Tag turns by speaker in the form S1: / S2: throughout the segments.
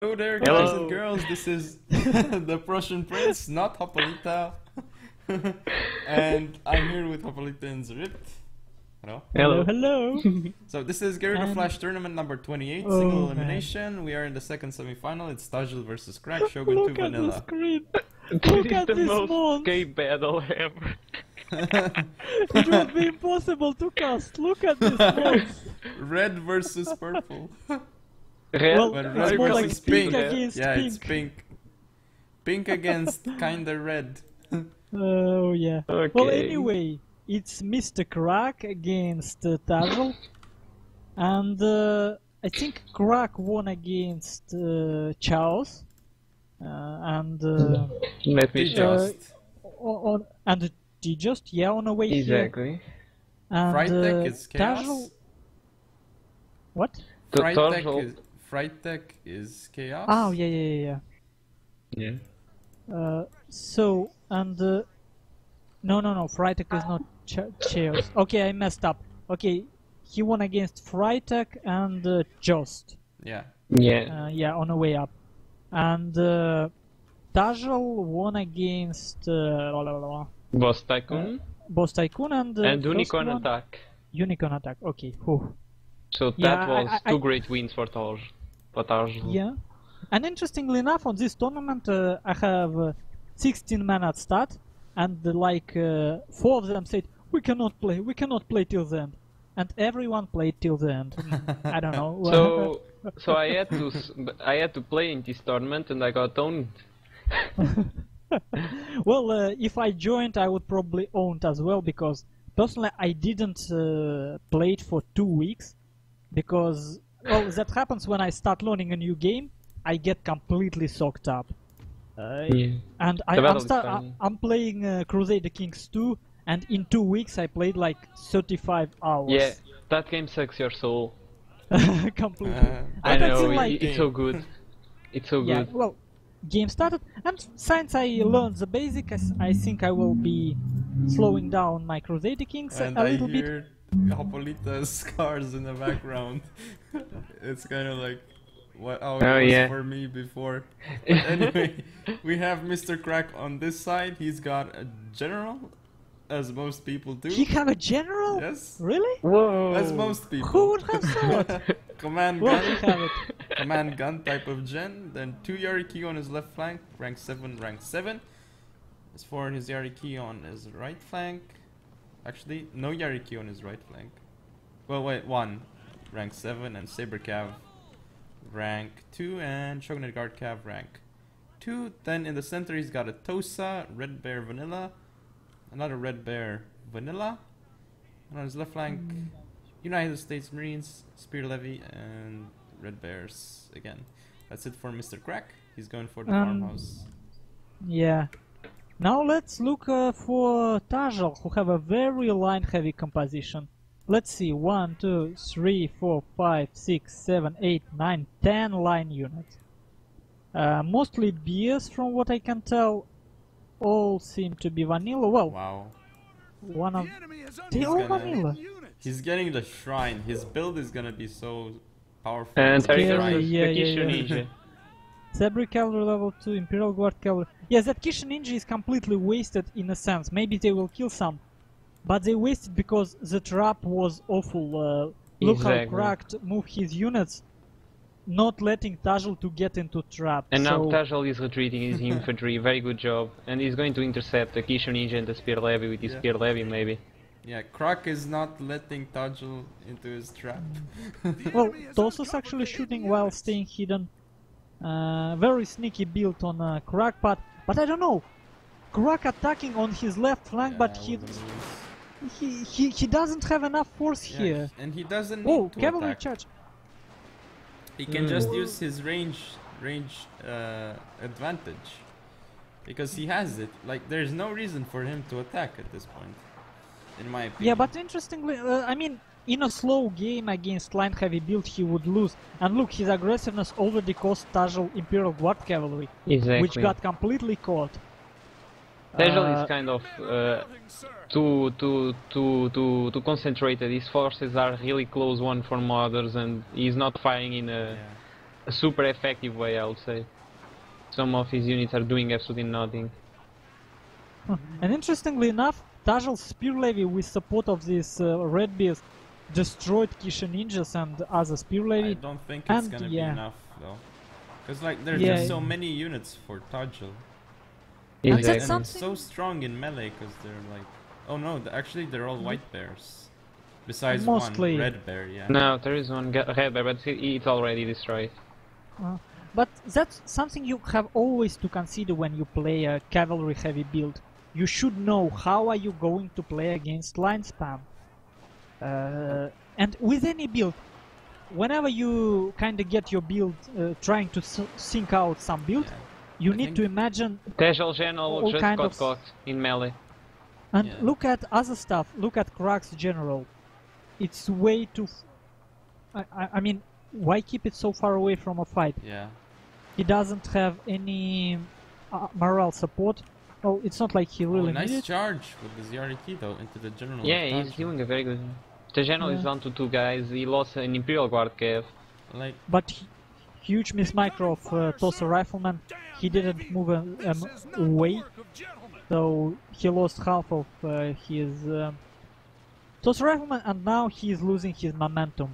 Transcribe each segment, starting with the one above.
S1: Hello there,
S2: Hello.
S1: guys and girls. This is the Prussian Prince, not Hopolita. And I'm here with Hopolita and Zerit. Hello.
S2: Hello.
S3: Hello.
S1: So this is GERUDO
S3: And-
S1: Flash Tournament number 28,
S3: Oh,
S1: single
S3: man.
S1: elimination. We are in the second semi-final. It's Tajl versus Crack, Shogun 2
S3: Look at the
S1: Vanilla.
S3: screen.
S2: This
S3: Look
S2: is
S3: at
S2: the
S3: this
S2: most
S3: monster.
S2: gay battle ever.
S3: It would be impossible to cast. Look at this monster.
S1: Red versus purple.
S2: Red,
S3: Well,
S1: But
S3: it's
S1: red
S3: more
S1: versus
S3: like pink
S1: pink.
S3: against
S1: Yeah,
S3: pink.
S1: it's pink. Pink against kinda red.
S3: Oh yeah.
S2: Okay.
S3: Well, anyway, it's Mr. Crack against Tajl, and I think Crack won against Chaos, and
S2: Let me check.
S1: Just.
S3: and just on the way here.
S2: Exactly.
S3: And
S1: Fritek is
S3: Tajl.
S1: chaos.
S3: What?
S1: Fritek is chaos.
S3: Oh yeah.
S2: Yeah.
S3: So, and no, Freitag is not Chaos. Okay, I messed up. Okay, he won against Freitag and Jost.
S1: Yeah.
S2: Yeah.
S3: On the way up. And Tajl won against
S2: Boss Tycoon
S3: Boss Tycoon and
S2: and
S3: first
S2: Unicorn
S3: one-
S2: Attack.
S3: Unicorn Attack. Okay. Whew.
S2: So
S3: Yeah,
S2: that was
S3: I-
S2: two great wins for Taj. For Taj.
S3: Yeah. And interestingly enough, on this tournament, I have 16 men at start, and 4 of them said, we cannot play till the end. And everyone played till the end. I don't know.
S2: So I had to play in this tournament and I got owned.
S3: Well, if I joined, I would probably own it as well, because personally I didn't play it for 2 weeks, because, well, that happens when I start learning a new game. I get completely soaked up.
S2: Yeah.
S3: And
S2: The battle is fun.
S3: I'm playing Crusader Kings 2, and in 2 weeks I played like 35 hours.
S2: Yeah, that game sucks your soul.
S3: Completely.
S2: I
S3: But
S2: know,
S3: still like
S2: it's so good. It's so
S3: yeah,
S2: good.
S3: well, game started, and since I learned the basic, I think I will be slowing down my Crusader Kings
S1: And
S3: a
S1: I
S3: little bit.
S1: hear Hopolita's scars in the background. It's kind of like how it
S2: Oh,
S1: was
S2: yeah.
S1: for me before. But anyway, we have Mr. Crack on this side. He's got a general, as most people do.
S3: He have a general?
S1: Yes,
S3: Really?
S2: Whoa!
S1: as most
S3: Who
S1: people.
S3: would have thought?
S1: Command
S3: Well, he
S1: gun,
S3: have it.
S1: command gun type of gen. Then 2 Yariki on his left flank, rank 7. As for his Yariki on his right flank, actually no Yariki on his right flank. Well, wait, 1 rank 7 and Saber Cav rank 2 and Shogunate Guard Cav rank 2. Then in the center he's got a Tosa, Red Bear Vanilla, another Red Bear Vanilla. And on his left flank, United States Marines, Spear Levy, and Red Bears again. That's it for Mr. Crack. He's going for the farmhouse.
S3: Yeah. Now let's look for Tajl, who have a very line-heavy composition. Let's see, 1, 2, 3, 4, 5, 6, 7, 8, 9, 10 line units. Mostly BS from what I can tell. All seem to be vanilla. Well,
S1: Wow.
S3: one of... They
S1: He's
S3: all
S1: gonna-
S3: vanilla.
S1: He's getting the shrine. His build is gonna be so powerful.
S2: And
S1: It's a
S2: there
S3: Scary,
S1: shrine.
S2: is
S3: yeah,
S2: the
S3: yeah,
S2: Kishu
S3: yeah.
S2: Ninja.
S3: Sabre Cavalry level 2, Imperial Guard Cavalry. Yeah, that Kishin Ninja is completely wasted in a sense. Maybe they will kill some, but they wasted because the trap was awful. Look how
S2: Exactly.
S3: Cracked move his units, not letting Tajl to get into trap.
S2: And now
S3: so,
S2: Tajl is retreating his infantry, very good job. And he's going to intercept the Kishu Ninja and the Spear Levy with his
S1: Yeah.
S2: Spear Levy maybe.
S1: Yeah, Crack is not letting Tajl into his trap.
S3: well, Tosa's actually shooting while staying hidden. Very sneaky build on Crack, but I don't know. Crack attacking on his left flank, but
S1: Yeah,
S3: he doesn't have enough force
S1: yeah,
S3: here.
S1: and he doesn't need
S3: Oh,
S1: to
S3: cavalry
S1: attack.
S3: charge.
S1: He can just use his range advantage, because he has it. Like, there's no reason for him to attack at this point, in my opinion.
S3: Yeah, but interestingly, I mean, in a slow game against line heavy build, he would lose. And look, his aggressiveness already cost Tajl Imperial Guard Cavalry,
S2: Exactly.
S3: which got completely caught.
S2: Tajl is kind of too concentrated. His forces are really close one from others, and he's not firing in a a super effective way, I would say. Some of his units are doing absolutely nothing.
S3: And interestingly enough, Tajl's spear levy with support of this red beast destroyed Kisha ninjas and other spear levy.
S1: I don't think it's
S3: And,
S1: gonna
S3: yeah.
S1: be enough though. Because like there's
S3: Yeah.
S1: just so many units for Tajl.
S3: And
S1: And
S3: that's
S1: it's
S3: something-
S1: so strong in melee because they're like... Oh no, actually they're all white bears. Besides
S3: Mostly.
S1: one red bear, yeah.
S2: No, there is one red bear, but it's already destroyed.
S3: But that's something you have always to consider when you play a cavalry heavy build. You should know how are you going to play against line spam. And with any build, whenever you kind of get your build trying to sync out some build,
S1: Yeah.
S3: you
S1: I
S3: need
S1: think-
S3: to imagine
S2: Tajl General
S3: All
S2: just
S3: kind
S2: got
S3: of
S2: caught in melee.
S3: and
S1: Yeah.
S3: look at other stuff. Look at Krak's general. It's way too. I mean, why keep it so far away from a fight?
S1: Yeah.
S3: He doesn't have any morale support. Oh, it's not like he really
S1: nice
S3: needs it.
S1: charge with the Yariki though into the general.
S2: Yeah,
S1: of
S2: he's
S1: Tajl.
S2: doing a very good. The general is
S3: Yeah.
S2: down to 2 guys. He lost an Imperial Guard Cav.
S1: Like
S3: But huge miss micro of Tosa Rifleman. He didn't move away, so he lost half of his Tosa Rifleman, and now he is losing his momentum.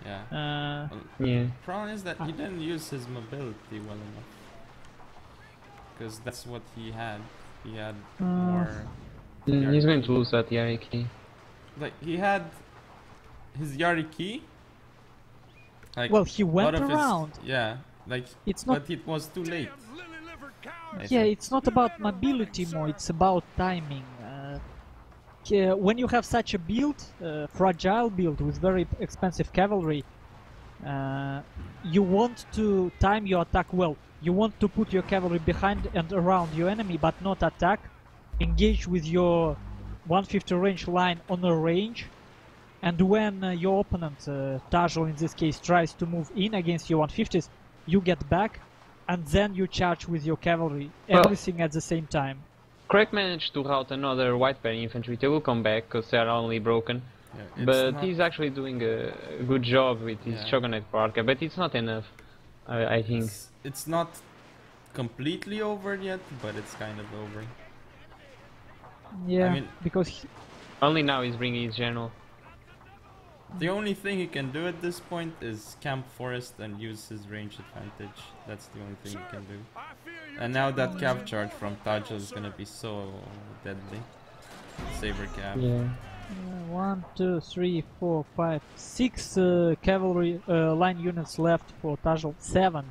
S1: yeah.
S2: Yeah.
S1: Problem is that he didn't use his mobility well enough. Because that's what he had. He had more.
S2: He's going to lose that Yariki.
S1: Like he had his Yariki. Like
S3: Well, he
S1: lot
S3: went
S1: of his-
S3: around.
S1: yeah, like
S3: It's not.
S1: but it was too late. I
S3: Yeah,
S1: think.
S3: it's not about mobility more. It's about timing. When you have such a build, fragile build with very expensive cavalry, you want to time your attack well. You want to put your cavalry behind and around your enemy, but not attack. Engage with your 150 range line on a range, and when your opponent, Tajl in this case, tries to move in against your 150s, you get back, and then you charge with your cavalry,
S2: Well-
S3: everything at the same time.
S2: Craig managed to rout another white bear infantry. They will come back because they are only broken.
S1: Yeah, it's
S2: But
S1: not-
S2: he's actually doing a good job with his
S1: Yeah.
S2: Shogunate Parka, but it's not enough, I think.
S1: it's not completely over yet, but it's kind of over.
S3: Yeah,
S1: mean-
S3: because
S2: Only now he's bringing his general.
S1: The only thing he can do at this point is camp forest and use his range advantage. That's the only thing he can do. And now that cav charge from Tajl is gonna be so deadly. Saber cav.
S2: Yeah.
S3: 1, 2, 3, 4, 5, 6 cavalry line units left for Tajl. 7.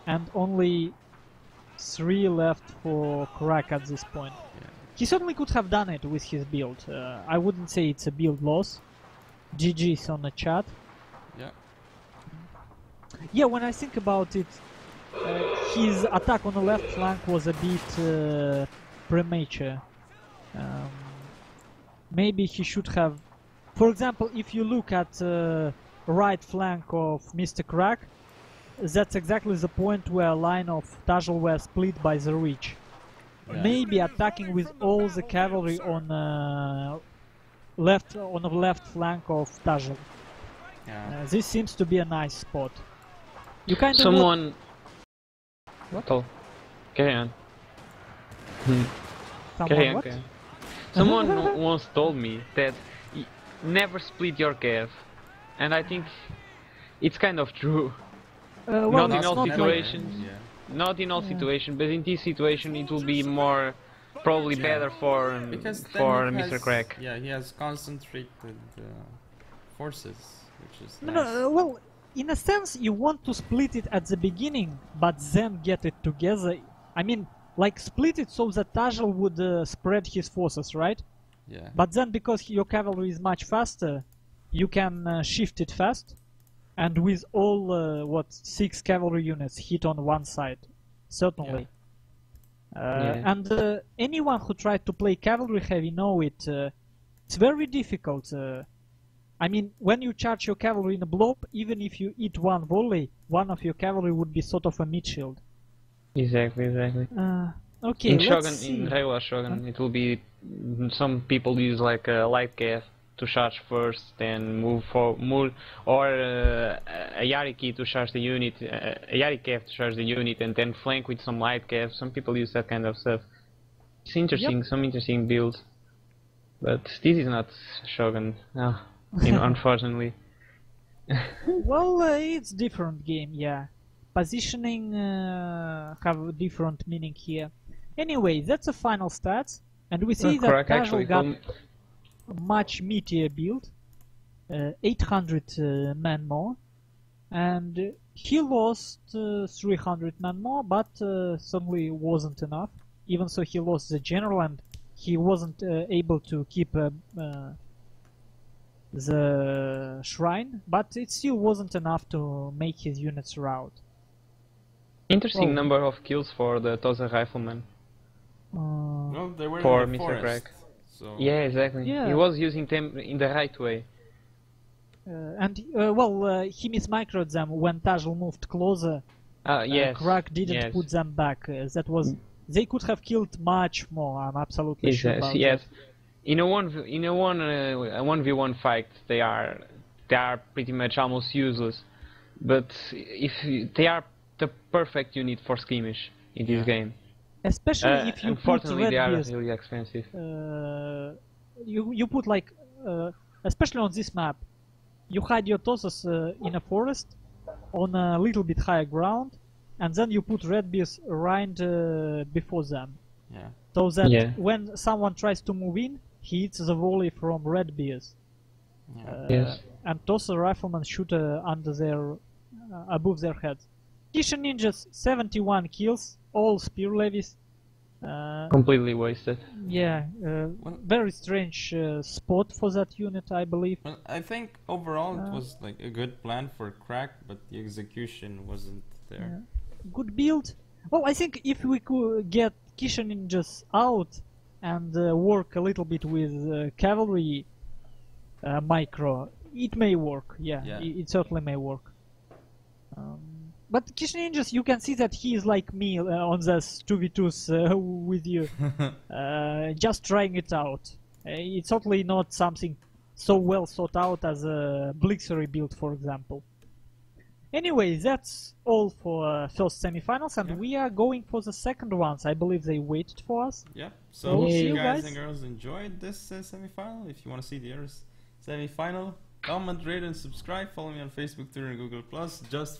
S3: And only 3 left for Krak at this point.
S1: Yeah.
S3: He certainly could have done it with his build. I wouldn't say it's a build loss. GG's on the chat.
S1: Yeah.
S3: Yeah, when I think about it, his attack on the left flank was a bit premature. Maybe he should have... For example, if you look at right flank of Mr. Krak, that's exactly the point where line of Tajl were split by the reach.
S1: Yeah.
S3: Maybe attacking with all the cavalry on the left flank of Tajl.
S1: Yeah.
S3: This seems to be a nice spot. You kind of
S2: Someone...
S3: What?
S2: Oh. Carry on. Carry on,
S3: what?
S2: carry on. Someone once told me that never split your cav, and I think it's kind of true.
S3: Well,
S2: Not in
S3: it's
S2: all
S3: not
S2: situations.
S1: Yeah.
S2: Not in all
S3: Yeah.
S2: situations, but in this situation it will be more probably
S1: Yeah.
S2: better for
S1: Because then
S2: for
S1: he
S2: Mr.
S1: has-
S2: Crack.
S1: Yeah, he has concentrated forces, which is
S3: No,
S1: nice.
S3: no, well, in a sense, you want to split it at the beginning, but then get it together. I mean, like split it so that Tajl would spread his forces, right?
S1: Yeah.
S3: But then, because your cavalry is much faster, you can shift it fast, and with all 6 cavalry units hit on one side, certainly.
S2: Yeah.
S3: And anyone who tried to play cavalry heavy know it. It's very difficult. I mean, when you charge your cavalry in a blob, even if you eat one volley, one of your cavalry would be sort of a mid shield.
S2: Exactly, exactly.
S3: Okay,
S2: In
S3: let's
S2: Shogun,
S3: see.
S2: in regular Shogun, it will be some people use like a light cav to charge first, then move for or a Yari key to charge the unit, a Yari cav to charge the unit, and then flank with some light cav. Some people use that kind of stuff. It's interesting,
S3: Yep.
S2: some interesting builds, but this is not Shogun, no, unfortunately.
S3: Well, it's different game, yeah. Positioning have a different meaning here. Anyway, that's the final stats, and we see that
S2: Correct,
S3: Tajl
S2: actually.
S3: got a much meatier build, 800 men more, and he lost 300 men more, but certainly wasn't enough. Even so, he lost the general, and he wasn't able to keep the shrine, but it still wasn't enough to make his units rout.
S2: Interesting
S3: Well-
S2: number of kills for the Toza rifleman.
S1: No, they were
S2: For
S1: in the
S2: Mr.
S1: forest.
S2: Craig.
S1: So
S2: Yeah, exactly.
S3: Yeah.
S2: He was using them in the right way.
S3: He mismicroed them when Tajl moved closer.
S2: Yes.
S3: Crack didn't
S2: yes.
S3: put them back. That was they could have killed much more. I'm absolutely sure about
S2: Yes.
S3: that.
S2: In a 1v1 fight, they are pretty much almost useless. But if they are the perfect unit for skirmish in this game.
S3: Especially if you put
S2: Unfortunately, they are
S3: Redbeard's,
S2: really expensive.
S3: you put like especially on this map, you hide your Tosas in a forest on a little bit higher ground, and then you put Redbeard's right before them,
S1: yeah.
S3: so that
S2: Yeah.
S3: when someone tries to move in, he hits the volley from Redbeard's.
S1: Yeah.
S2: Yes.
S3: And Tosa riflemen shoot under their above their heads. Kisha ninjas 71 kills, all spear levies.
S2: Completely wasted.
S3: Yeah, very strange spot for that unit, I believe.
S1: Well, I think overall it was like a good plan for Crack, but the execution wasn't there.
S3: Good build. Well, I think if we could get Kisha ninjas out and work a little bit with cavalry micro, it may work. Yeah,
S1: Yeah.
S3: It certainly may work. But Kisha ninjas, you can see that he is like me on this 2v2s with you, just trying it out. It's certainly not something so well thought out as a Blixery build, for example. Anyway, that's all for first semifinals, and
S1: Yeah.
S3: we are going for the second ones. I believe they waited for us.
S1: Yeah.
S3: So
S1: So
S3: we'll
S1: if
S3: see
S1: you
S3: you
S1: guys
S3: guys.
S1: and girls enjoyed this semifinal, if you want to see the other semifinal, comment, rate, and subscribe. Follow me on Facebook, Twitter, and Google+. Just